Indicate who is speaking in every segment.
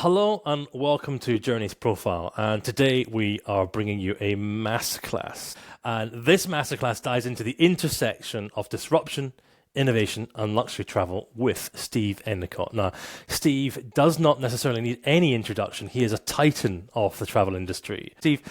Speaker 1: Hello and welcome to Journey's Profile. And today we are bringing you a masterclass. And this masterclass dives into the intersection of disruption, innovation, and luxury travel with Steve Endacott. Now, Steve does not necessarily need any introduction. He is a titan of the travel industry. Steve,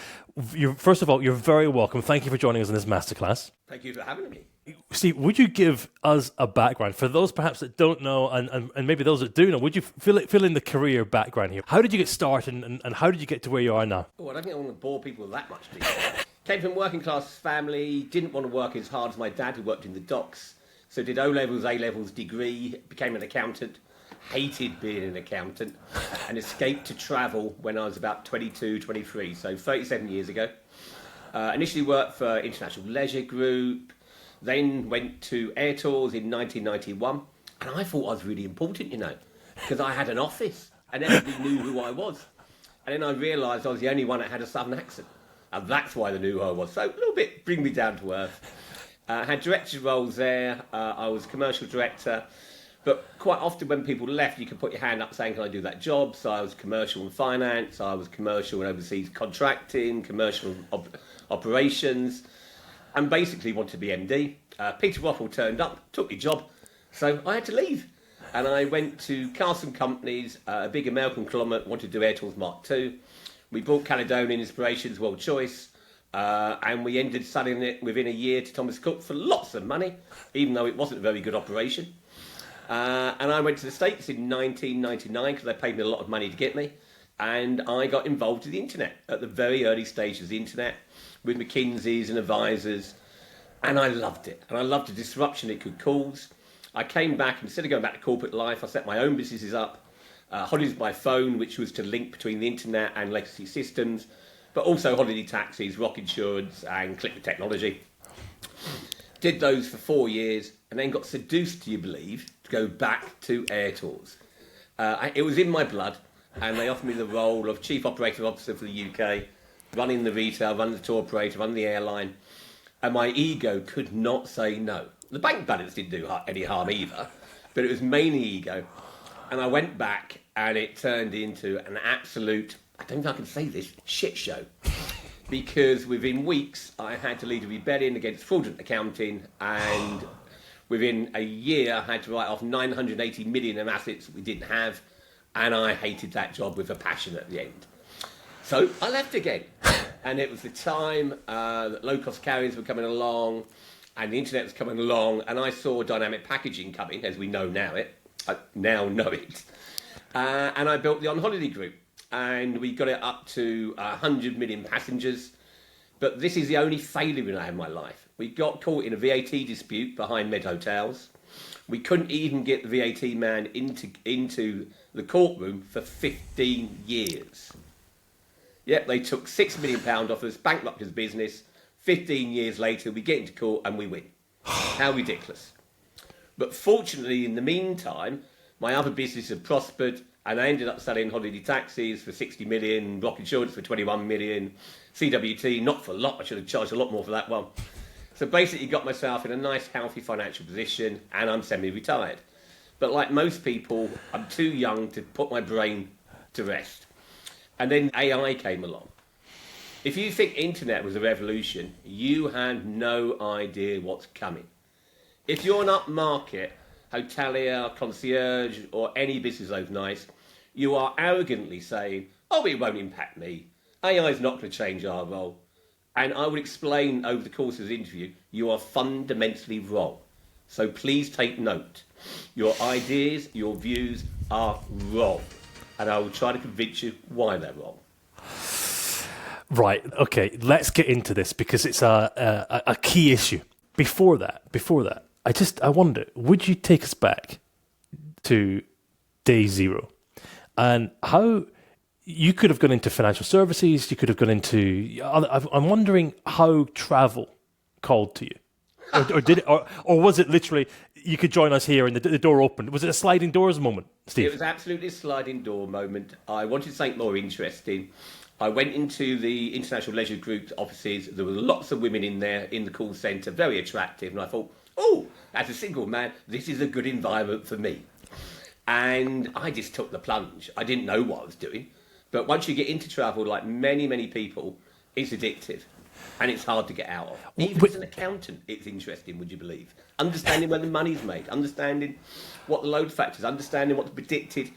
Speaker 1: first of all, you're very welcome. Thank you for joining us in this masterclass.
Speaker 2: Thank you for having me.
Speaker 1: Steve, would you give us a background for those perhaps that don't know, and maybe those that do know? Would you fill in the career background here? How did you get started, and how did you get to where you are now?
Speaker 2: Oh, I don't think I want to bore people with that much detail. Came from a working class family, didn't want to work as hard as my dad, who worked in the docks. So did O-levels, A-levels degree, became an accountant, hated being an accountant, and escaped to travel when I was about 22, 23, so 37 years ago. Initially worked for International Leisure Group, then went to Air Tours in 1991, and I thought I was really important, because I had an office and everybody knew who I was. And then I realised I was the only one that had a southern accent, and that's why they knew who I was. So a little bit bring me down to earth. Had director roles there. I was commercial director, but quite often when people left, you could put your hand up saying, "Can I do that job?" So I was commercial and finance. I was commercial and overseas contracting, commercial operations. And basically wanted to be MD. Peter Waffle turned up, took my job, so I had to leave. And I went to Carson Companies, a big American conglomerate, wanted to do Air Tours Mark II. We bought Caledonian Inspirations, World Choice, and we ended selling it within a year to Thomas Cook for lots of money, even though it wasn't a very good operation. And I went to the States in 1999 because they paid me a lot of money to get me. And I got involved with the internet at the very early stages of the internet, with McKinsey's and advisors, and I loved it. And I loved the disruption it could cause. I came back, instead of going back to corporate life, I set my own businesses up. Holidays by Phone, which was to link between the internet and legacy systems, but also holiday taxis, Rock Insurance, and Click the Technology. Did those for 4 years, and then got seduced, do you believe, to go back to Air Tours. It was in my blood, and they offered me the role of Chief Operating Officer for the UK, running the retail, running the tour operator, running the airline, and my ego could not say no. The bank balance didn't do any harm either, but it was mainly ego. And I went back, and it turned into an absolute, I don't think I can say this, shit show. Because within weeks, I had to lead a rebellion against fraudulent accounting, and within a year, I had to write off 980 million in assets that we didn't have, and I hated that job with a passion at the end. So I left again, and it was the time that low-cost carriers were coming along, and the internet was coming along, and I saw dynamic packaging coming, as we know now it. I now know it. And I built the On Holiday Group, and we got it up to 100 million passengers. But this is the only failure I had in my life. We got caught in a VAT dispute behind Med Hotels. We couldn't even get the VAT man into the courtroom for 15 years. Yep, they took £6 million off us, bankrupted the business. 15 years later, we get into court and we win. How ridiculous. But fortunately, in the meantime, my other business had prospered, and I ended up selling holiday taxis for 60 million, Rock Insurance for 21 million, CWT, not for a lot, I should have charged a lot more for that one. So basically got myself in a nice, healthy financial position, and I'm semi-retired. But like most people, I'm too young to put my brain to rest. And then AI came along. If you think internet was a revolution, you had no idea what's coming. If you're an upmarket hotelier, concierge, or any business overnight, you are arrogantly saying, "Oh, it won't impact me. AI is not going to change our role." And I will explain over the course of the interview, you are fundamentally wrong. So please take note. Your ideas, your views are wrong. And I will try to convince you why they're wrong.
Speaker 1: Right, okay, let's get into this because it's a key issue. Before that, I wonder, would you take us back to day zero and how you could have gone into financial services, you could have gone into, I'm wondering how travel called to you. Or did it, or was it literally you could join us here and the door opened? Was it a sliding doors moment, Steve?
Speaker 2: It was absolutely a sliding door moment. I wanted something more interesting. I went into the International Leisure Group's offices. There were lots of women in there in the call centre, very attractive. And I thought, oh, as a single man, this is a good environment for me. And I just took the plunge. I didn't know what I was doing. But once you get into travel, like many, many people, it's addictive. And it's hard to get out of. Even as an accountant, it's interesting, would you believe? Understanding where the money's made, understanding what the load factors, understanding what the predicted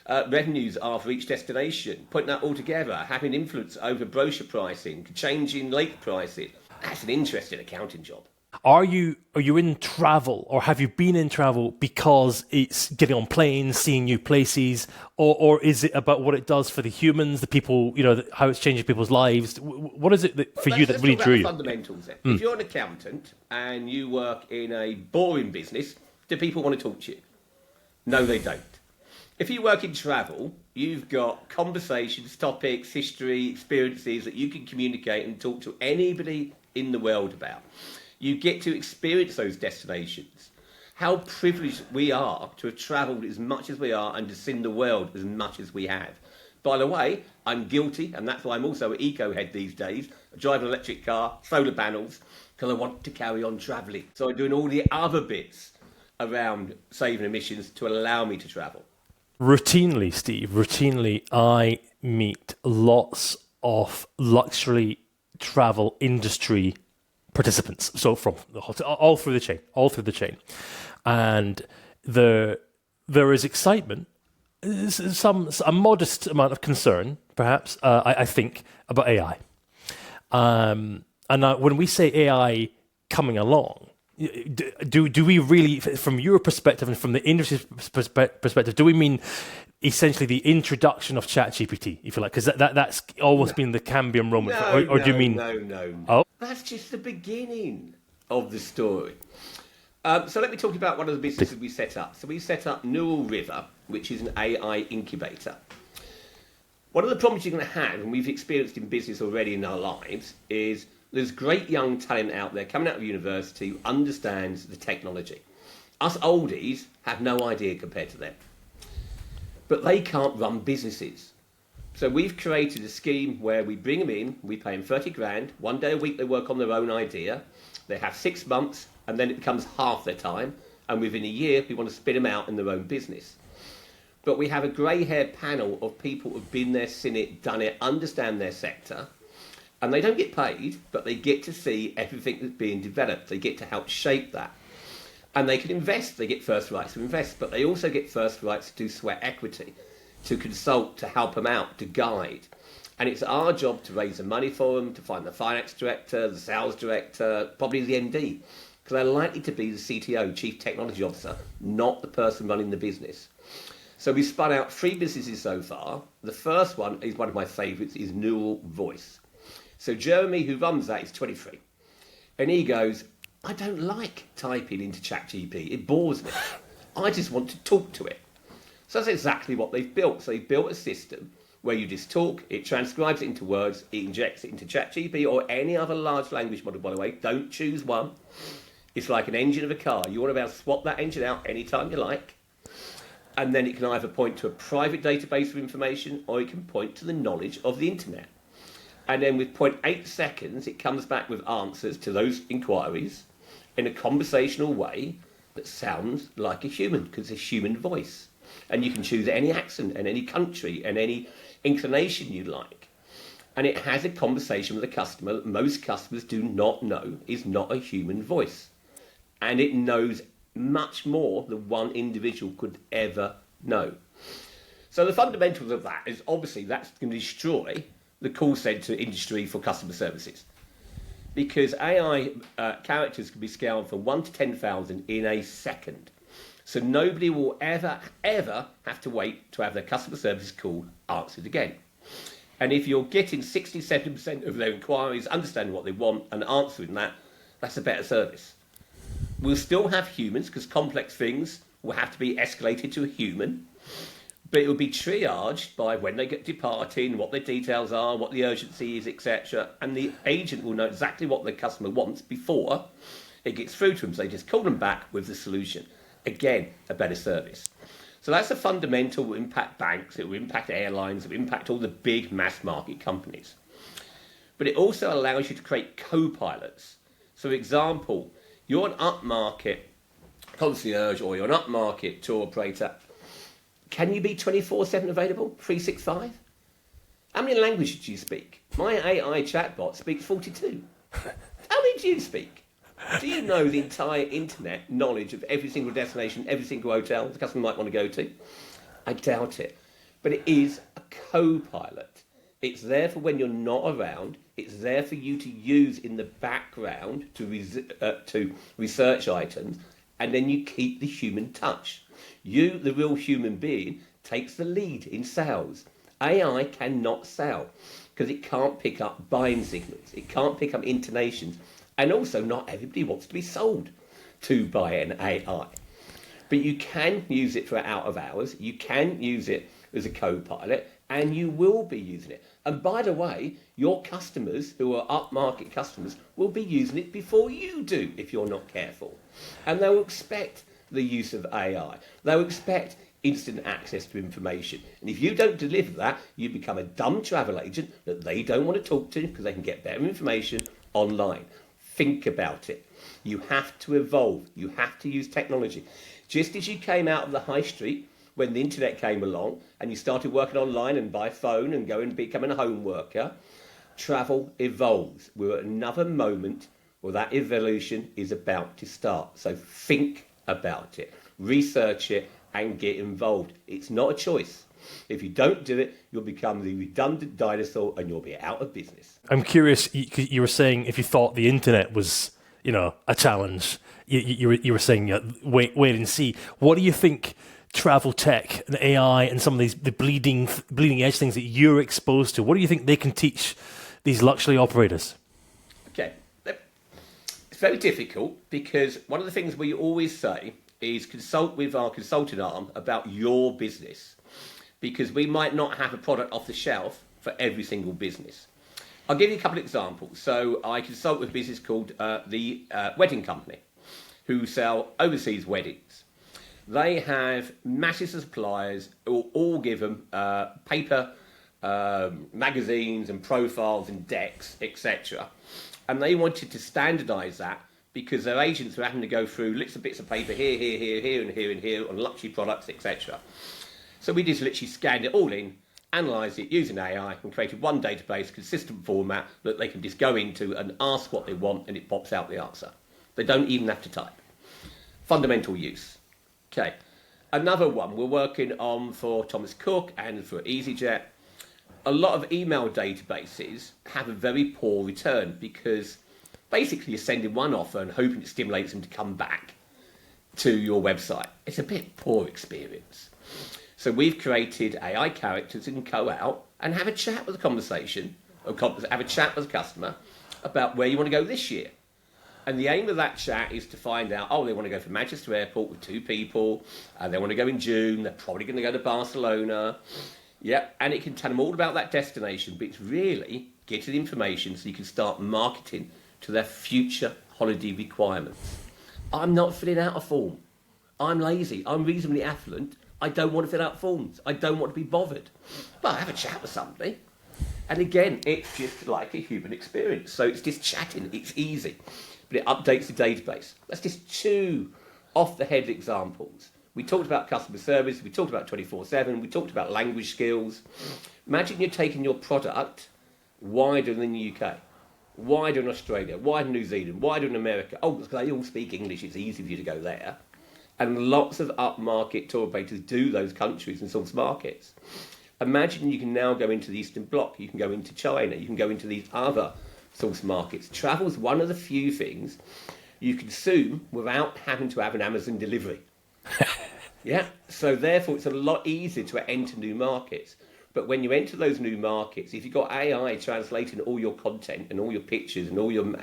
Speaker 2: revenues are for each destination, putting that all together, having influence over brochure pricing, changing lake pricing. That's an interesting accounting job.
Speaker 1: Are you in travel, or have you been in travel because it's getting on planes, seeing new places, or is it about what it does for the humans, the people, how it's changing people's lives? What is it for you that really drew you?
Speaker 2: Fundamentals then. If you're an accountant and you work in a boring business, do people want to talk to you? No, they don't. If you work in travel, you've got conversations, topics, history, experiences that you can communicate and talk to anybody in the world about. You get to experience those destinations. How privileged we are to have travelled as much as we are and to seen the world as much as we have. By the way, I'm guilty, and that's why I'm also an eco-head these days. I drive an electric car, solar panels, because I want to carry on travelling. So I'm doing all the other bits around saving emissions to allow me to travel.
Speaker 1: Routinely, Steve, I meet lots of luxury travel industry participants. So from the hotel, all through the chain. And there is excitement, a modest amount of concern, perhaps, I think, about AI. And when we say AI coming along, do we really, from your perspective and from the industry's perspective, do we mean essentially the introduction of ChatGPT, if you like? Because that's always been the Cambium moment. Or do you mean...
Speaker 2: No.
Speaker 1: Oh?
Speaker 2: That's just the beginning of the story. So let me talk about one of the businesses we set up. So we set up Neural River, which is an AI incubator. One of the problems you're going to have, and we've experienced in business already in our lives, is there's great young talent out there coming out of university who understands the technology. Us oldies have no idea compared to them. But they can't run businesses. So we've created a scheme where we bring them in, we pay them 30 grand, 1 day a week they work on their own idea, they have 6 months, and then it becomes half their time, and within a year we want to spin them out in their own business. But we have a grey-haired panel of people who've been there, seen it, done it, understand their sector, and they don't get paid, but they get to see everything that's being developed. They get to help shape that. And they can invest. They get first rights to invest, but they also get first rights to do sweat equity, to consult, to help them out, to guide. And it's our job to raise the money for them, to find the finance director, the sales director, probably the MD, because they're likely to be the CTO, Chief Technology Officer, not the person running the business. So we spun out 3 businesses so far. The first one is one of my favourites, is Neural Voice. So Jeremy, who runs that, is 23. And he goes, I don't like typing into ChatGPT. It bores me. I just want to talk to it. So that's exactly what they've built. So they've built a system where you just talk, it transcribes it into words, it injects it into ChatGPT or any other large language model, by the way. Don't choose one. It's like an engine of a car. You want to be able to swap that engine out anytime you like. And then it can either point to a private database of information or it can point to the knowledge of the internet. And then with 0.8 seconds, it comes back with answers to those inquiries in a conversational way that sounds like a human, because it's a human voice. And you can choose any accent and any country and any inclination you like. And it has a conversation with a customer that most customers do not know is not a human voice. And it knows much more than one individual could ever know. So the fundamentals of that is obviously that's going to destroy the call centre industry for customer services. Because AI characters can be scaled from 1 to 10,000 in a second. So nobody will ever have to wait to have their customer service call answered again. And if you're getting 60-70% of their inquiries, understanding what they want and answering that, that's a better service. We'll still have humans because complex things will have to be escalated to a human. But it will be triaged by when they get departing, what their details are, what the urgency is, etc. And the agent will know exactly what the customer wants before it gets through to them. So they just call them back with the solution. Again, a better service. So that's a fundamental. It will impact banks, it will impact airlines, it will impact all the big mass market companies. But it also allows you to create co-pilots. So for example, you're an upmarket concierge or you're an upmarket tour operator. Can you be 24/7 available, 365? How many languages do you speak? My AI chatbot speaks 42. How many do you speak? Do you know the entire internet knowledge of every single destination, every single hotel the customer might want to go to? I doubt it. But it is a co-pilot. It's there for when you're not around. It's there for you to use in the background to research items, and then you keep the human touch. You, the real human being, takes the lead in sales. AI cannot sell because it can't pick up buying signals. It can't pick up intonations. And also, not everybody wants to be sold to by an AI. But you can use it for out of hours. You can use it as a co-pilot, and you will be using it. And by the way, your customers, who are upmarket customers, will be using it before you do if you're not careful. And they'll expect the use of AI. They'll expect instant access to information. And if you don't deliver that, you become a dumb travel agent that they don't want to talk to because they can get better information online. Think about it. You have to evolve. You have to use technology. Just as you came out of the high street when the internet came along and you started working online and by phone and going and becoming a home worker, travel evolves. We're at another moment where that evolution is about to start. So think about it, research it, and get involved. It's not a choice. If you don't do it, you'll become the redundant dinosaur and you'll be out of business.
Speaker 1: I'm curious, you were saying if you thought the internet was, a challenge, you were saying wait and see. What do you think travel tech and AI and some of the bleeding edge things that you're exposed to, what do you think they can teach these luxury operators?
Speaker 2: Okay, it's very difficult because one of the things we always say is consult with our consulting arm about your business, because we might not have a product off the shelf for every single business. I'll give you a couple of examples. So I consult with a business called the Wedding Company, who sell overseas weddings. They have massive suppliers who all give them paper magazines and profiles and decks, etc. And they wanted to standardise that because their agents were having to go through little bits of paper here, and here on luxury products, etc. So we just literally scanned it all in, analysed it using AI, and created one database, consistent format that they can just go into and ask what they want, and it pops out the answer. They don't even have to type. Fundamental use. Okay. Another one we're working on for Thomas Cook and for EasyJet. A lot of email databases have a very poor return because basically you're sending one offer and hoping it stimulates them to come back to your website. It's a bit poor experience. So we've created AI characters that can go out and have a chat with a conversation, or have a chat with a customer about where you want to go this year. And the aim of that chat is to find out, they want to go from Manchester Airport with 2 people, and they want to go in June, they're probably going to go to Barcelona. Yep, and it can tell them all about that destination, but it's really getting information so you can start marketing to their future holiday requirements. I'm not filling out a form. I'm lazy. I'm reasonably affluent. I don't want to fill out forms. I don't want to be bothered. But I have a chat with somebody. And again, it's just like a human experience. So it's just chatting. It's easy. But it updates the database. That's just 2 off-the-head examples. We talked about customer service. We talked about 24/7. We talked about language skills. Imagine you're taking your product wider than the UK, wider in Australia, wider in New Zealand, wider in America. Because they all speak English. It's easy for you to go there. And lots of upmarket tour operators do those countries and source markets. Imagine you can now go into the Eastern Bloc, you can go into China, you can go into these other source markets. Travel is one of the few things you consume without having to have an Amazon delivery. Yeah, so therefore it's a lot easier to enter new markets. But when you enter those new markets, if you've got AI translating all your content and all your pictures and all your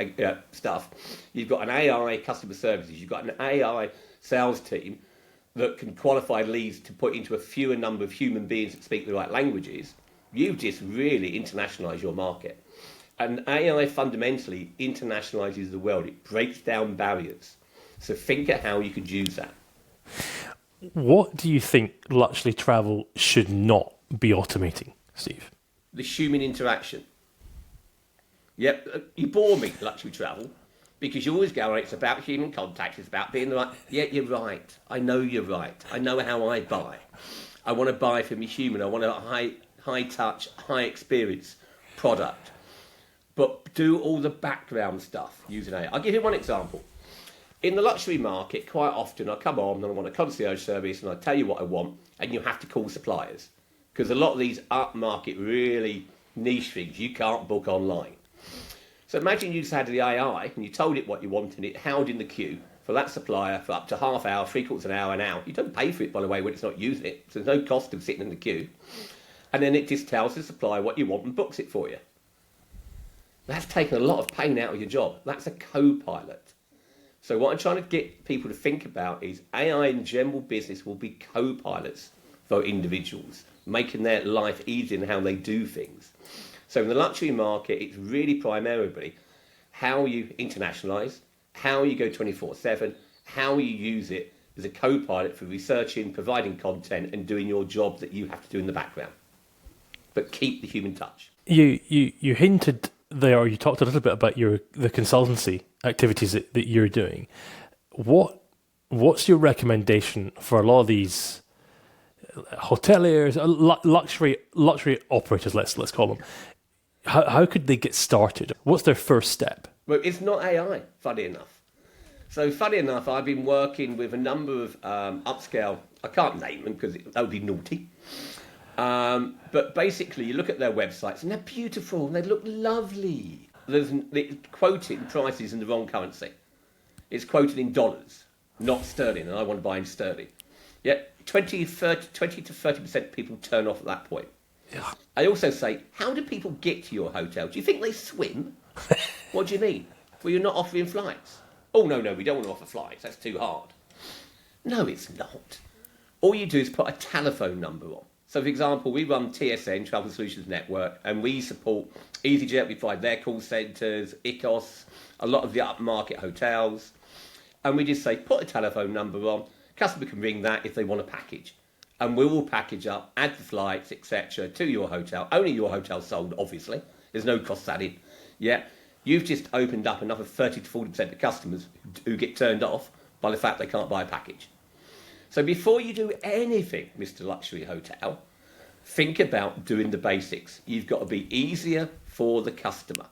Speaker 2: stuff, you've got an AI customer services, you've got an AI sales team that can qualify leads to put into a fewer number of human beings that speak the right languages, you've just really internationalised your market. And AI fundamentally internationalises the world. It breaks down barriers. So think of how you could use that.
Speaker 1: What do you think luxury travel should not be automating, Steve?
Speaker 2: The human interaction. Yep, you bore me, luxury travel. Because you always go, it's about human contact, it's about being the right... Yeah, you're right. I know you're right. I know how I buy. I want to buy from a human. I want a high touch, high experience product. But do all the background stuff using AI. I'll give you one example. In the luxury market, quite often I come on and I want a concierge service and I tell you what I want, and you have to call suppliers. Because a lot of these upmarket, really niche things, you can't book online. So imagine you just had the AI and you told it what you wanted and it held in the queue for that supplier for up to half hour, 3/4 an hour, an hour. You don't pay for it, by the way, when it's not using it. So there's no cost of sitting in the queue. And then it just tells the supplier what you want and books it for you. That's taken a lot of pain out of your job. That's a co-pilot. So what I'm trying to get people to think about is AI in general business will be co-pilots for individuals, making their life easier in how they do things. So in the luxury market, it's really primarily how you internationalise, how you go 24/7, how you use it as a co-pilot for researching, providing content and doing your job that you have to do in the background. But keep the human touch.
Speaker 1: You hinted there, or you talked a little bit about the consultancy activities that you're doing. What's your recommendation for a lot of these hoteliers, luxury operators? Let's call them. How could they get started? What's their first step?
Speaker 2: Well, it's not AI, funny enough. So funny enough, I've been working with a number of upscale, I can't name them because that would be naughty. But basically, you look at their websites and they're beautiful and they look lovely. It's quoted prices in the wrong currency. It's quoted in dollars, not sterling, and I want to buy in sterling. Yet 20 to 30% of people turn off at that point.
Speaker 1: Yeah.
Speaker 2: I also say, how do people get to your hotel? Do you think they swim? What do you mean? Well, you're not offering flights. Oh, no, we don't want to offer flights. That's too hard. No, it's not. All you do is put a telephone number on. So, for example, we run TSN, Travel Solutions Network, and we support EasyJet. We provide their call centres, ICOS, a lot of the upmarket hotels. And we just say, put a telephone number on. Customer can ring that if they want a package. And we will package up, add the flights, etc. to your hotel. Only your hotel sold, obviously. There's no cost added. Yeah. You've just opened up another 30 to 40% of customers who get turned off by the fact they can't buy a package. So before you do anything, Mr. Luxury Hotel, think about doing the basics. You've got to be easier for the customer.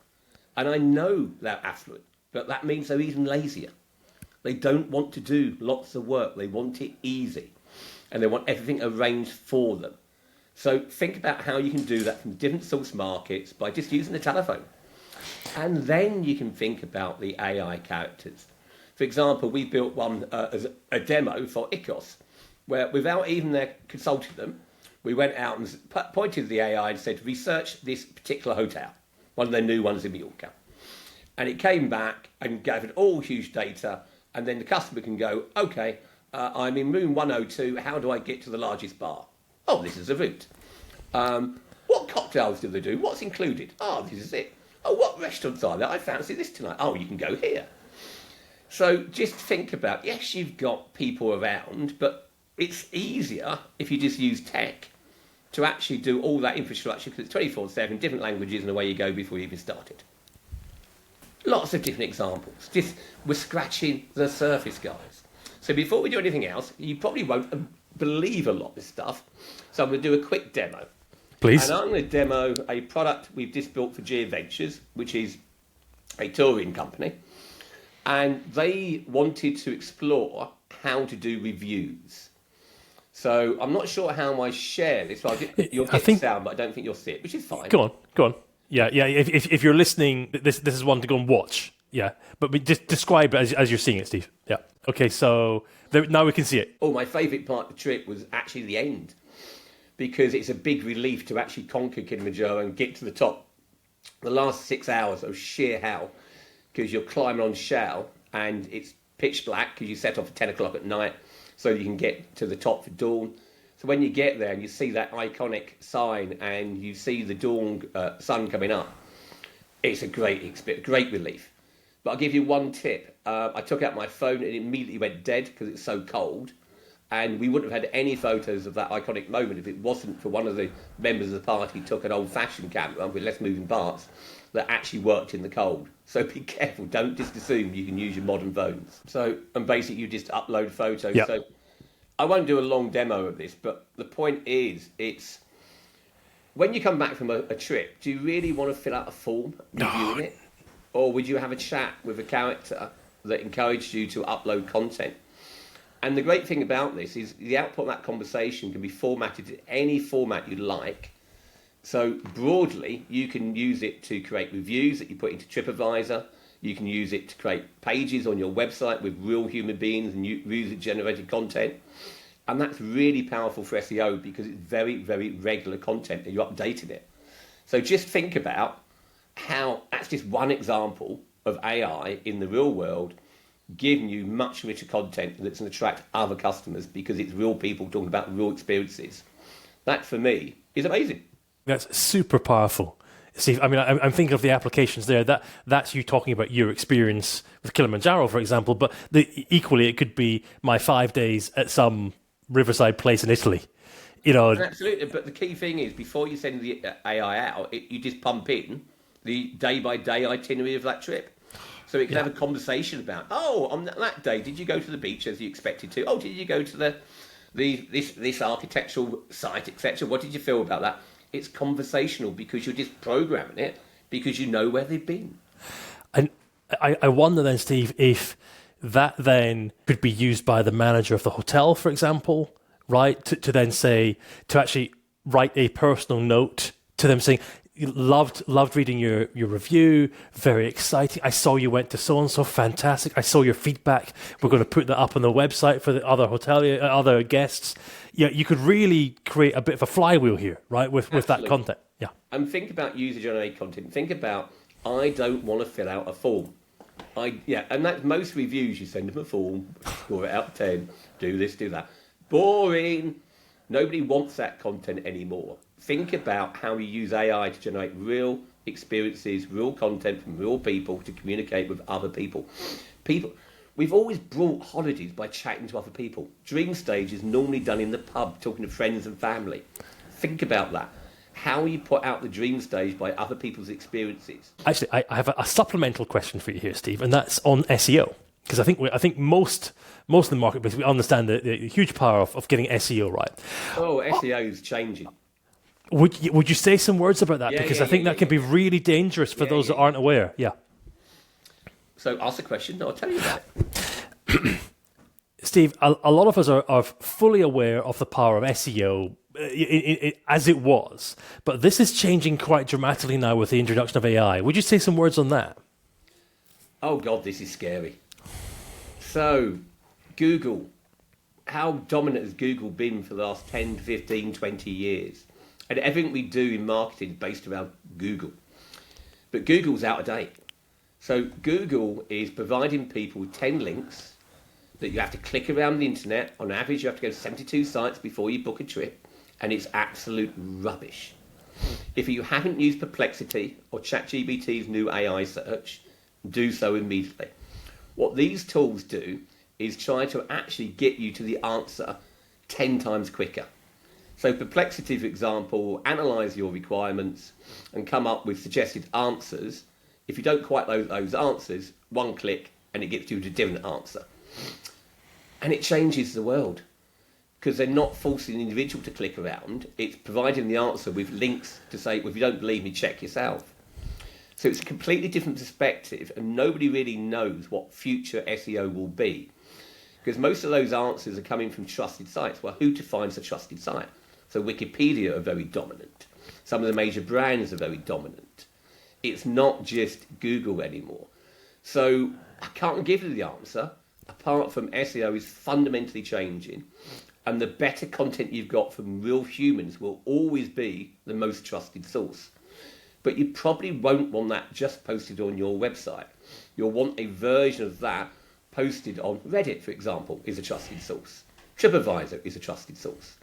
Speaker 2: And I know they're affluent, but that means they're even lazier. They don't want to do lots of work. They want it easy. And they want everything arranged for them. So think about how you can do that from different source markets by just using the telephone. And then you can think about the AI characters. For example, we built one as a demo for ICOS, where without even consulting them, we went out and pointed to the AI and said, research this particular hotel, one of their new ones in Mallorca. And it came back and gathered all huge data, and then the customer can go, okay, I'm in room 102, how do I get to the largest bar? Oh, this is the route. What cocktails do they do? What's included? Oh, this is it. Oh, what restaurants are there? I fancy this tonight. Oh, you can go here. So just think about, yes, you've got people around, but it's easier if you just use tech to actually do all that infrastructure because it's 24/7, different languages, and away you go before you even started. Lots of different examples. Just we're scratching the surface, guys. So before we do anything else, you probably won't believe a lot of this stuff. So I'm going to do a quick demo.
Speaker 1: Please.
Speaker 2: And I'm going to demo a product we've just built for GA Ventures, which is a touring company. And they wanted to explore how to do reviews. So I'm not sure how I share this. So you'll get the sound, but I don't think you'll see it, which is fine.
Speaker 1: Go on. Yeah. If you're listening, this is one to go and watch. Yeah, but we just describe it as you're seeing it, Steve. Yeah. Okay, so now we can see it.
Speaker 2: Oh, my favourite part of the trip was actually the end, because it's a big relief to actually conquer Kilimanjaro and get to the top. The last 6 hours of sheer hell, because you're climbing on shell and it's pitch black because you set off at 10 o'clock at night so you can get to the top for dawn. So when you get there and you see that iconic sign and you see the dawn sun coming up, it's a great experience, great relief. But I'll give you one tip. I took out my phone and it immediately went dead because it's so cold. And we wouldn't have had any photos of that iconic moment if it wasn't for one of the members of the party who took an old-fashioned camera with less moving parts that actually worked in the cold. So be careful. Don't just assume you can use your modern phones. So, and basically you just upload photos.
Speaker 1: Yep.
Speaker 2: So I won't do a long demo of this, but the point is, it's when you come back from a trip, do you really want to fill out a form reviewing it? Or would you have a chat with a character that encouraged you to upload content? And the great thing about this is the output of that conversation can be formatted in any format you like. So broadly, you can use it to create reviews that you put into TripAdvisor. You can use it to create pages on your website with real human beings and user-generated content. And that's really powerful for SEO because it's very, very regular content and you're updating it. So just think about how that's just one example of AI in the real world giving you much richer content that's going to attract other customers because it's real people talking about real experiences. That, for me, is amazing.
Speaker 1: That's super powerful. Steve, I mean, I'm thinking of the applications there. That's you talking about your experience with Kilimanjaro, for example, but equally it could be my 5 days at some riverside place in Italy.
Speaker 2: Absolutely, but the key thing is before you send the AI out, you just pump in the day-by-day itinerary of that trip. So it can have a conversation about, on that day, did you go to the beach as you expected to? Oh, did you go to this architectural site, etc.? What did you feel about that? It's conversational because you're just programming it because you know where they've been.
Speaker 1: And I wonder then, Steve, if that then could be used by the manager of the hotel, for example, right? To then say, to actually write a personal note to them saying, loved reading your review, very exciting. I saw you went to so-and-so, fantastic. I saw your feedback. We're going to put that up on the website for the other other guests. Yeah, you could really create a bit of a flywheel here, right, with that content. Yeah.
Speaker 2: And think about user-generated content. Think about, I don't want to fill out a form. And that's most reviews. You send them a form, score it out of 10, do this, do that. Boring. Nobody wants that content anymore. Think about how you use AI to generate real experiences, real content from real people to communicate with other people. We've always brought holidays by chatting to other people. Dream stage is normally done in the pub, talking to friends and family. Think about that. How you put out the dream stage by other people's experiences.
Speaker 1: Actually, I have a supplemental question for you here, Steve, and that's on SEO. Because I think most of the marketplace, we understand the huge power of getting SEO right.
Speaker 2: Oh, SEO is changing.
Speaker 1: Would you say some words about that? Because I think that can be really dangerous for those that aren't aware. Yeah.
Speaker 2: So ask the question, I'll tell you about it.
Speaker 1: Steve, a lot of us are fully aware of the power of SEO as it was, but this is changing quite dramatically now with the introduction of AI. Would you say some words on that?
Speaker 2: Oh, God, this is scary. So, Google, how dominant has Google been for the last 10, 15, 20 years? And everything we do in marketing is based around Google. But Google's out of date. So Google is providing people with 10 links that you have to click around the internet. On average, you have to go to 72 sites before you book a trip. And it's absolute rubbish. If you haven't used Perplexity or ChatGPT's new AI search, do so immediately. What these tools do is try to actually get you to the answer 10 times quicker. So Perplexity, for example, will analyse your requirements and come up with suggested answers. If you don't quite know those answers, one click and it gets you to a different answer. And it changes the world because they're not forcing the individual to click around. It's providing the answer with links to say, well, if you don't believe me, check yourself. So it's a completely different perspective and nobody really knows what future SEO will be because most of those answers are coming from trusted sites. Well, who defines a trusted site? So Wikipedia are very dominant. Some of the major brands are very dominant. It's not just Google anymore. So I can't give you the answer, apart from SEO is fundamentally changing. And the better content you've got from real humans will always be the most trusted source. But you probably won't want that just posted on your website. You'll want a version of that posted on Reddit, for example, is a trusted source. TripAdvisor is a trusted source.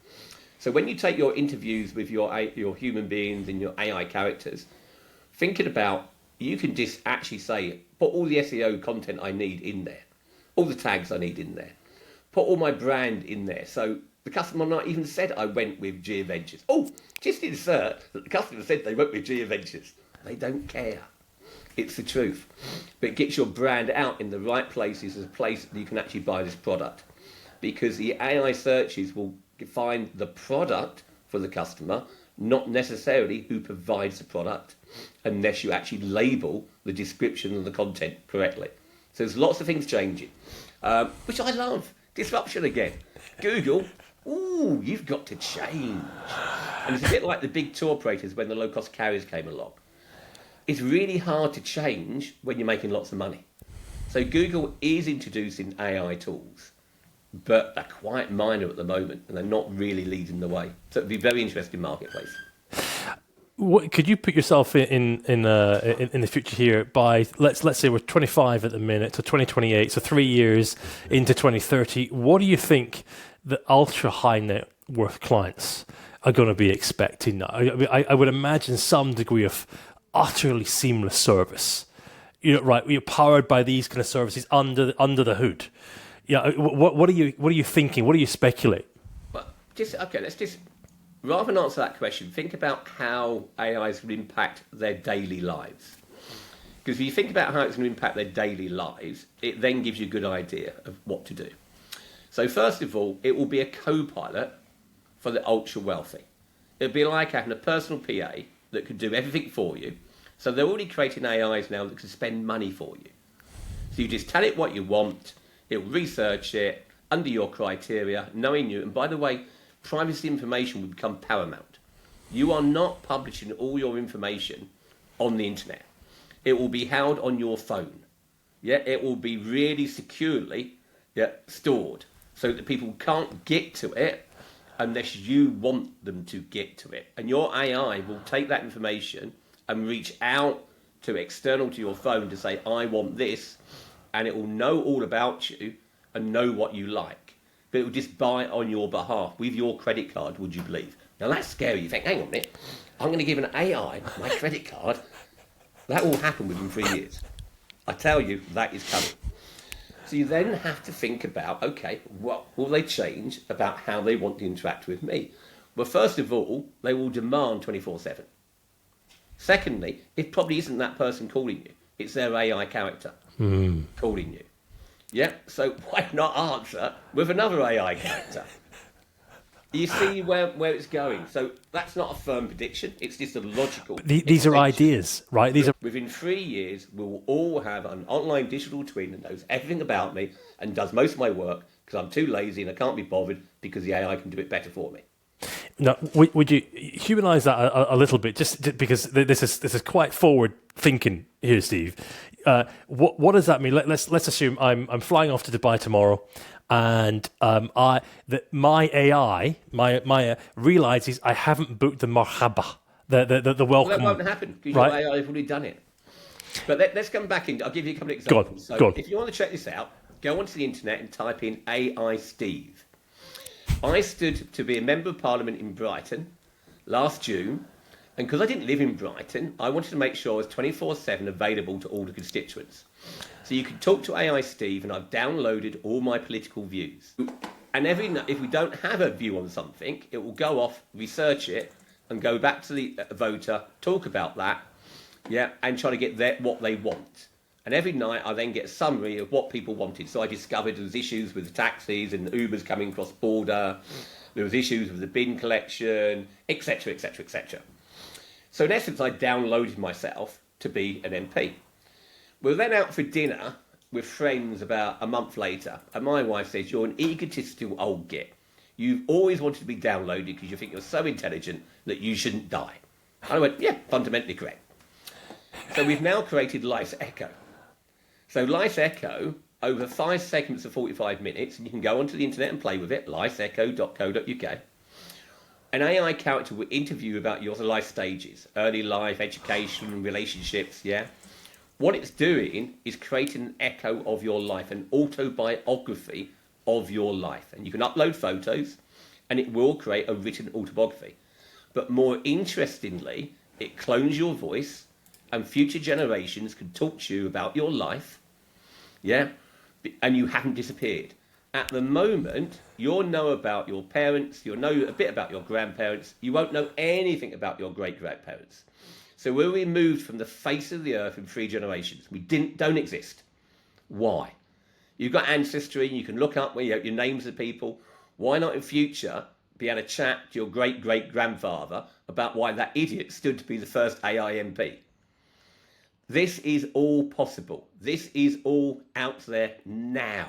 Speaker 2: So when you take your interviews with your human beings and your AI characters, thinking about, you can just actually say, put all the SEO content I need in there, all the tags I need in there, put all my brand in there. So the customer not even said I went with G Adventures. Oh, just insert that the customer said they went with G Adventures. They don't care. It's the truth. But it gets your brand out in the right places as a place that you can actually buy this product. because the AI searches will find the product for the customer, not necessarily who provides the product, unless you actually label the description and the content correctly. So there's lots of things changing, which I love. Disruption again. Google, ooh, you've got to change. And it's a bit like the big tour operators when the low-cost carriers came along. It's really hard to change when you're making lots of money. So Google is introducing AI tools, but they're quite minor at the moment, and they're not really leading the way. So it'd be a very interesting marketplace.
Speaker 1: Could you put yourself in the future here by let's say we're 25 at the minute, so 2028, so 3 years into 2030? What do you think the ultra high net worth clients are going to be expecting now? I would imagine some degree of utterly seamless service. You're powered by these kind of services under the hood. Yeah, what are you thinking? What do you speculate?
Speaker 2: Well, let's just, rather than answer that question, think about how AI is going to impact their daily lives. Because if you think about how it's going to impact their daily lives, it then gives you a good idea of what to do. So first of all, it will be a co-pilot for the ultra wealthy. It'll be like having a personal PA that could do everything for you. So they're already creating AIs now that can spend money for you. So you just tell it what you want, it'll research it under your criteria, knowing you. And by the way, privacy information will become paramount. You are not publishing all your information on the internet. It will be held on your phone. Yeah, it will be really securely stored so that people can't get to it unless you want them to get to it. And your AI will take that information and reach out to external to your phone to say, I want this, and it will know all about you and know what you like. But it will just buy it on your behalf with your credit card, would you believe? Now that's scary. You think, hang on a minute, I'm going to give an AI my credit card. That will happen within 3 years. I tell you, that is coming. So you then have to think about, okay, what will they change about how they want to interact with me? Well, first of all, they will demand 24/7. Secondly, it probably isn't that person calling you. It's their AI character calling you. Yeah, so why not answer with another AI character? You see where it's going. So that's not a firm prediction. It's just a logical.
Speaker 1: These are ideas, right? These are
Speaker 2: within 3 years, we will all have an online digital twin that knows everything about me and does most of my work because I'm too lazy and I can't be bothered because the AI can do it better for me.
Speaker 1: Now, would you humanise that a little bit, just because this is quite forward thinking here, Steve? What does that mean? Let's assume I'm flying off to Dubai tomorrow, and my AI realizes I haven't booked the marhaba, the welcome.
Speaker 2: Well, that won't happen because
Speaker 1: right?
Speaker 2: your AI has already done it. But let's come back in. I'll give you a couple of examples.
Speaker 1: Go on.
Speaker 2: If you want to check this out, go onto the internet and type in AI Steve. I stood to be a Member of Parliament in Brighton last June, and because I didn't live in Brighton, I wanted to make sure I was 24/7 available to all the constituents. So you can talk to AI Steve, and I've downloaded all my political views. And if we don't have a view on something, it will go off, research it, and go back to the voter, talk about that, and try to get what they want. And every night I then get a summary of what people wanted. So I discovered there was issues with the taxis and the Ubers coming across border. There was issues with the bin collection, etc., etc., etc. So in essence, I downloaded myself to be an MP. We were then out for dinner with friends about a month later. And my wife says, you're an egotistical old git. You've always wanted to be downloaded because you think you're so intelligent that you shouldn't die. And I went, yeah, fundamentally correct. So we've now created Life's Echo. So Life's Echo, over 5 segments of 45 minutes, and you can go onto the internet and play with it, lifesecho.co.uk. An AI character will interview about your life stages, early life, education, relationships, What it's doing is creating an echo of your life, an autobiography of your life. And you can upload photos, and it will create a written autobiography. But more interestingly, it clones your voice, and future generations can talk to you about your life, and you haven't disappeared. At the moment, you'll know about your parents, you'll know a bit about your grandparents, you won't know anything about your great-grandparents. So we're removed from the face of the earth in 3 generations. We don't exist. Why? You've got Ancestry, and you can look up your names of people. Why not in future be able to chat to your great-great-grandfather about why that idiot stood to be the first AI MP? This is all possible. This is all out there now.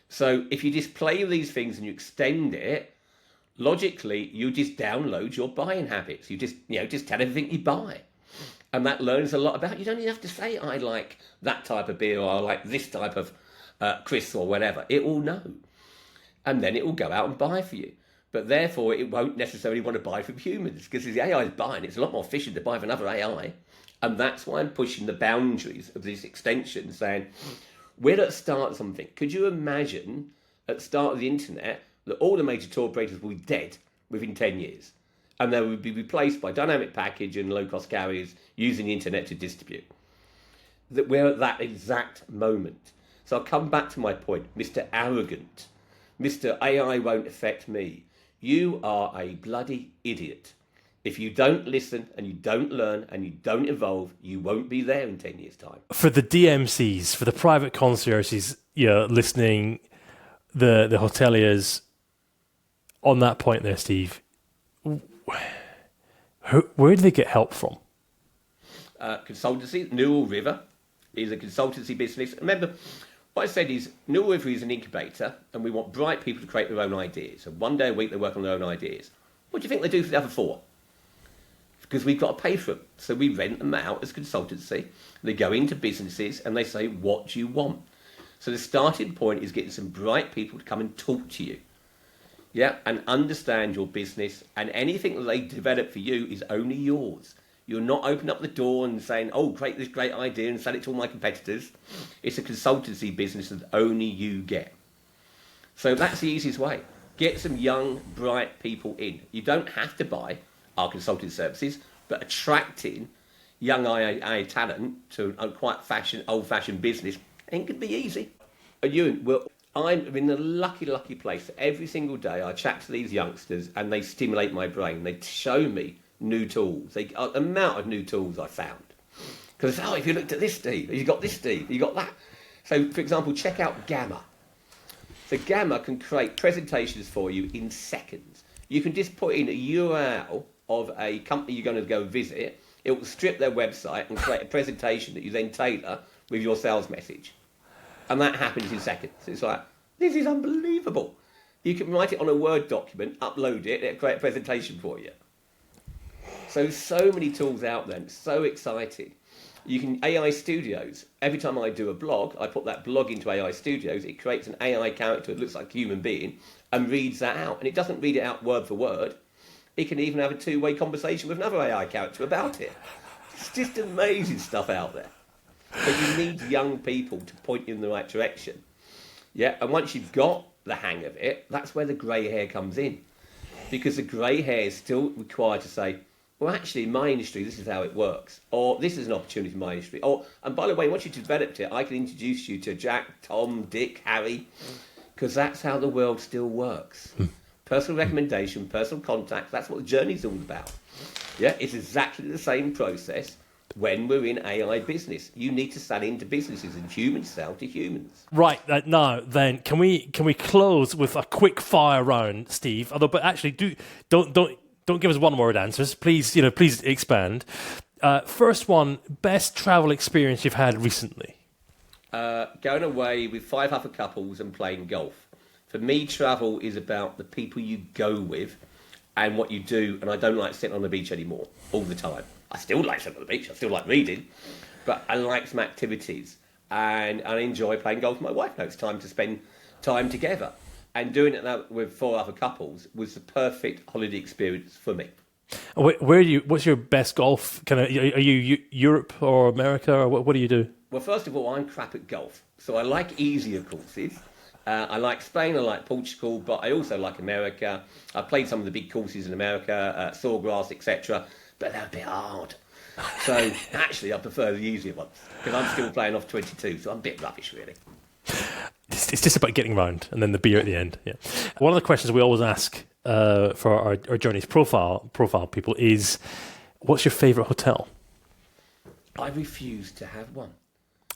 Speaker 2: So if you just play with these things and you extend it, logically, you just download your buying habits. You just tell everything you buy. And that learns a lot about you. Don't even have to say, I like that type of beer or I like this type of Chris or whatever. It will know. And then it will go out and buy for you. But therefore, it won't necessarily want to buy from humans because if the AI is buying, it's a lot more efficient to buy from another AI. And that's why I'm pushing the boundaries of this extension, saying, we're at the start of something. Could you imagine at the start of the internet that all the major tour operators will be dead within 10 years? And they would be replaced by dynamic package and low-cost carriers using the internet to distribute. That we're at that exact moment. So I'll come back to my point, Mr. Arrogant, Mr. AI won't affect me. You are a bloody idiot. If you don't listen and you don't learn and you don't evolve, you won't be there in 10 years' time.
Speaker 1: For the DMCs, for the private concierges, listening, the hoteliers, on that point there, Steve, where do they get help from?
Speaker 2: Consultancy. Newell River is a consultancy business. Remember, what I said is Newell River is an incubator and we want bright people to create their own ideas. So one day a week they work on their own ideas. What do you think they do for the other 4? Because we've got to pay for them. So we rent them out as consultancy. They go into businesses and they say, what do you want? So the starting point is getting some bright people to come and talk to you. Yeah, and understand your business, and anything that they develop for you is only yours. You're not opening up the door and saying, oh, create this great idea and sell it to all my competitors. It's a consultancy business that only you get. So that's the easiest way. Get some young, bright people in. You don't have to buy our consulting services, but attracting young AI talent to a quite old-fashioned business ain't going to be easy. I'm in the lucky place. Every single day I chat to these youngsters and they stimulate my brain. They show me new tools. The amount of new tools I found. Because, if you looked at this, Steve, you got this, Steve, you got that. So, for example, check out Gamma. So Gamma can create presentations for you in seconds. You can just put in a URL of a company you're going to go visit. It will strip their website and create a presentation that you then tailor with your sales message. And that happens in seconds. It's like, this is unbelievable. You can write it on a Word document, upload it, it'll create a presentation for you. So many tools out there. It's so exciting. You can AI Studios. Every time I do a blog, I put that blog into AI Studios. It creates an AI character that looks like a human being and reads that out. And it doesn't read it out word for word. It can even have a two-way conversation with another AI character about it. It's just amazing stuff out there. But you need young people to point you in the right direction. Yeah, and once you've got the hang of it, that's where the grey hair comes in. Because the grey hair is still required to say, well, actually, in my industry, this is how it works. Or this is an opportunity in my industry. Or, and by the way, once you've developed it, I can introduce you to Jack, Tom, Dick, Harry, because that's how the world still works. Personal recommendation, personal contact, that's what the journey's all about. Yeah, it's exactly the same process when we're in AI business. You need to sell into businesses and humans sell to humans.
Speaker 1: Right, now then, can we close with a quick fire round, Steve? But actually, don't give us one word answers. Please expand. First one, best travel experience you've had recently?
Speaker 2: Going away with 5 other couples and playing golf. For me, travel is about the people you go with and what you do, and I don't like sitting on the beach anymore all the time. I still like sitting on the beach, I still like reading, but I like some activities, and I enjoy playing golf with my wife now. It's time to spend time together. And doing it with 4 other couples was the perfect holiday experience for me.
Speaker 1: What's your best golf? Are you Europe or America, or what do you do?
Speaker 2: Well, first of all, I'm crap at golf, so I like easier courses. I like Spain, I like Portugal, but I also like America. I played some of the big courses in America, Sawgrass, etc., but they're a bit hard. So actually, I prefer the easier ones because I'm still playing off 22, so I'm a bit rubbish, really.
Speaker 1: It's just about getting round and then the beer at the end. Yeah. One of the questions we always ask for our journeys profile people is, what's your favourite hotel?
Speaker 2: I refuse to have one.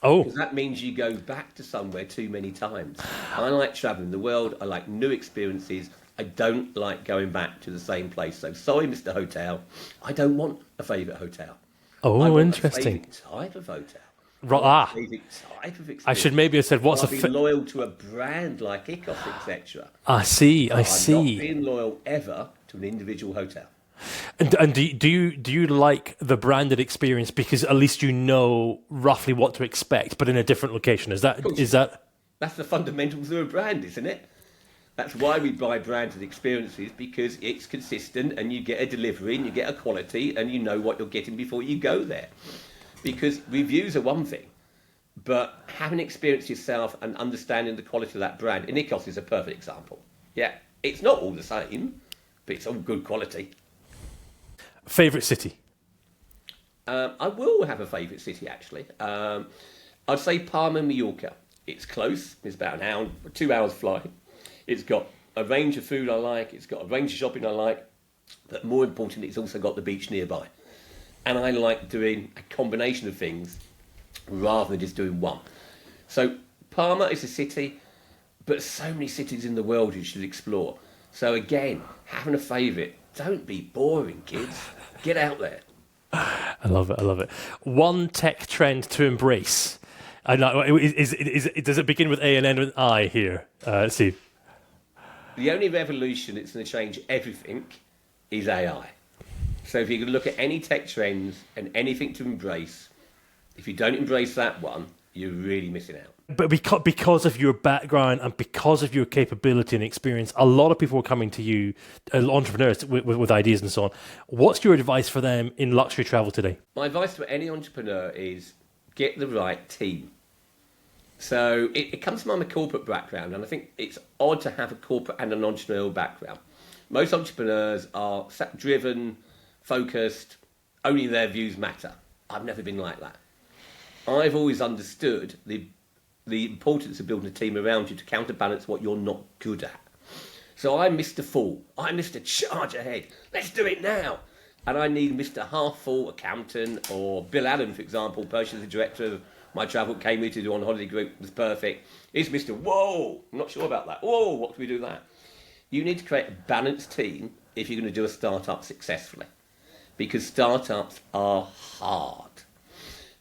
Speaker 1: Oh,
Speaker 2: Because that means you go back to somewhere too many times. I like traveling the world. I like new experiences. I don't like going back to the same place. So sorry, Mr. Hotel. I don't want a favourite hotel. I
Speaker 1: oh,
Speaker 2: want a
Speaker 1: interesting.
Speaker 2: favourite type of hotel. I
Speaker 1: Right,
Speaker 2: want a favourite type of
Speaker 1: I should
Speaker 2: experience.
Speaker 1: maybe have said, what's
Speaker 2: I'll
Speaker 1: a...
Speaker 2: be loyal to a brand like Icos, etc.
Speaker 1: I see, I
Speaker 2: But I'm not
Speaker 1: see.
Speaker 2: being loyal ever to an individual hotel.
Speaker 1: And do you like the branded experience because at least you know roughly what to expect, but in a different location? Is that
Speaker 2: That's the fundamentals of a brand, isn't it? That's why we buy branded experiences, because it's consistent and you get a delivery and you get a quality and you know what you're getting before you go there. Because reviews are one thing, but having experienced yourself and understanding the quality of that brand, and Icos is a perfect example. Yeah, it's not all the same, but it's all good quality.
Speaker 1: favorite city?
Speaker 2: I will have a favourite city, actually. I'd say Palma, Mallorca. It's close. It's about an hour, 2 hours flight. It's got a range of food I like. It's got a range of shopping I like. But more importantly, it's also got the beach nearby. And I like doing a combination of things rather than just doing one. So Palma is a city, but so many cities in the world you should explore. So again, having a favourite. Don't be boring, kids. Get out there.
Speaker 1: I love it. I love it. One tech trend to embrace. I know. Does it begin with A and end with I here, Steve?
Speaker 2: The only revolution that's going to change everything is AI. So if you can look at any tech trends and anything to embrace, if you don't embrace that one, you're really missing out.
Speaker 1: But because of your background and because of your capability and experience, a lot of people are coming to you, entrepreneurs with ideas and so on. What's your advice for them in luxury travel today?
Speaker 2: My advice to any entrepreneur is get the right team. So it comes from my corporate background, and I think it's odd to have a corporate and an entrepreneurial background. Most entrepreneurs are driven, focused, only their views matter. I've never been like that. I've always understood the importance of building a team around you to counterbalance what you're not good at. So I'm Mr. Full. I'm Mr. Charge Ahead. Let's do it now. And I need Mr. Half Full accountant, or Bill Allen, for example, purchasing director of my travel, came here to do on holiday group, was perfect. Here's Mr. Whoa, I'm not sure about that. Whoa, what can we do that? You need to create a balanced team if you're going to do a startup successfully, because startups are hard.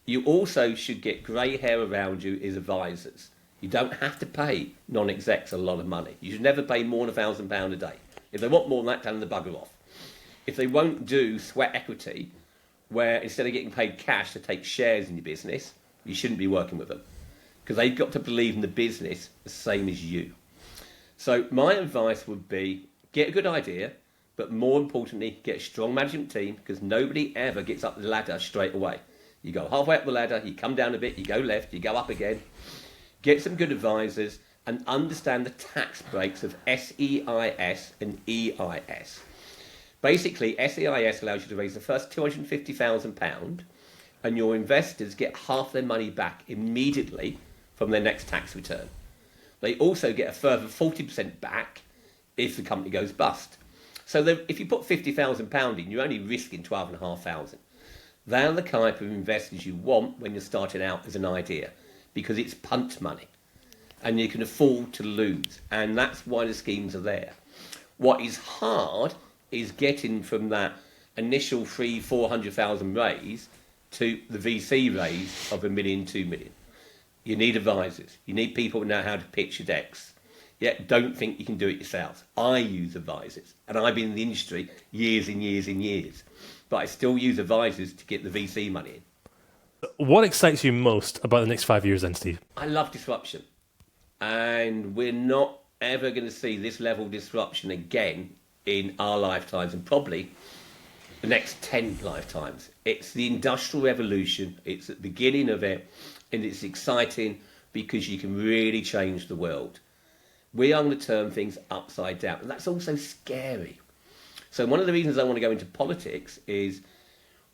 Speaker 2: You also should get grey hair around you as advisors. You don't have to pay non-execs a lot of money. You should never pay more than £1,000 a day. If they want more than that, tell them to bugger off. If they won't do sweat equity, where instead of getting paid cash to take shares in your business, you shouldn't be working with them, because they've got to believe in the business the same as you. So my advice would be get a good idea, but more importantly, get a strong management team, because nobody ever gets up the ladder straight away. You go halfway up the ladder, you come down a bit, you go left, you go up again. Get some good advisors and understand the tax breaks of SEIS and EIS. Basically, SEIS allows you to raise the first £250,000 and your investors get half their money back immediately from their next tax return. They also get a further 40% back if the company goes bust. So if you put £50,000 in, you're only risking £12,500. They're the type of investors you want when you're starting out as an idea, because it's punt money and you can afford to lose, and that's why the schemes are there. What is hard is getting from that initial 300,000-400,000 raise to the VC raise of $1 million, $2 million. You need advisors. You need people who know how to pitch your decks. Yet don't think you can do it yourself. I use advisors, and I've been in the industry years and years and years, but I still use advisors to get the VC money in.
Speaker 1: What excites you most about the next 5 years then, Steve?
Speaker 2: I love disruption, and we're not ever going to see this level of disruption again in our lifetimes, and probably the next 10 lifetimes. It's the Industrial Revolution. It's at the beginning of it, and it's exciting because you can really change the world. We are going to turn things upside down, and that's also scary. So one of the reasons I want to go into politics is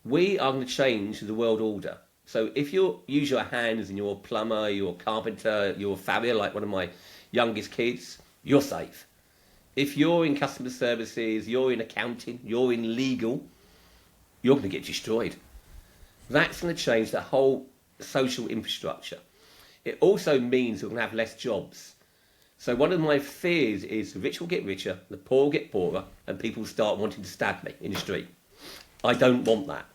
Speaker 2: we are going to change the world order. So if you use your hands and you're a plumber, you're a carpenter, you're a farrier, like one of my youngest kids, you're safe. If you're in customer services, you're in accounting, you're in legal, you're going to get destroyed. That's going to change the whole social infrastructure. It also means we're going to have less jobs. So one of my fears is the rich will get richer, the poor will get poorer, and people start wanting to stab me in the street. I don't want that.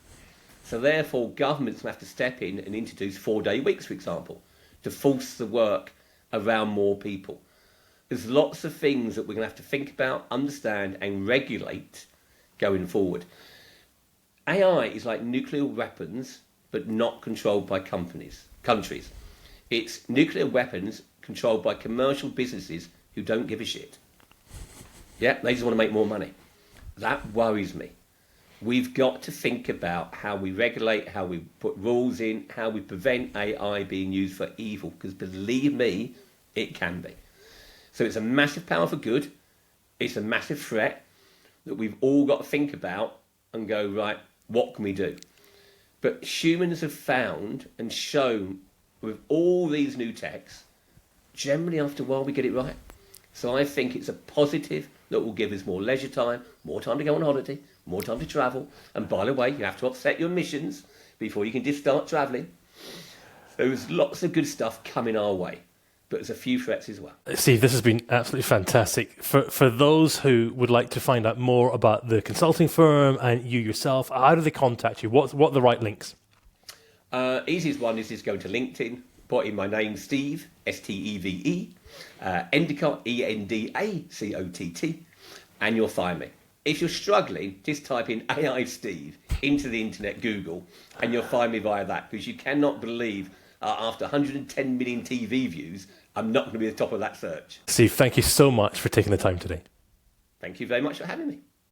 Speaker 2: So therefore, governments will have to step in and introduce 4-day weeks, for example, to force the work around more people. There's lots of things that we're going to have to think about, understand, and regulate going forward. AI is like nuclear weapons, but not controlled by countries. It's nuclear weapons controlled by commercial businesses who don't give a shit. Yeah, they just want to make more money. That worries me. We've got to think about how we regulate, how we put rules in, how we prevent AI being used for evil, because believe me, it can be. So it's a massive power for good. It's a massive threat that we've all got to think about and go, right, what can we do? But humans have found and shown with all these new techs, generally after a while we get it right. So I think it's a positive that will give us more leisure time, more time to go on holiday, more time to travel. And by the way, you have to offset your emissions before you can just start travelling. So there's lots of good stuff coming our way, but there's a few threats as well.
Speaker 1: Steve, this has been absolutely fantastic. For those who would like to find out more about the consulting firm and you yourself, how do they contact you? What are the right links?
Speaker 2: Easiest one is just go to LinkedIn, put in my name, Steve, Steve, Endacott, Endacott, and you'll find me. If you're struggling, just type in AI Steve into the internet, Google, and you'll find me via that, because you cannot believe after 110 million TV views, I'm not going to be at the top of that search.
Speaker 1: Steve, thank you so much for taking the time today.
Speaker 2: Thank you very much for having me.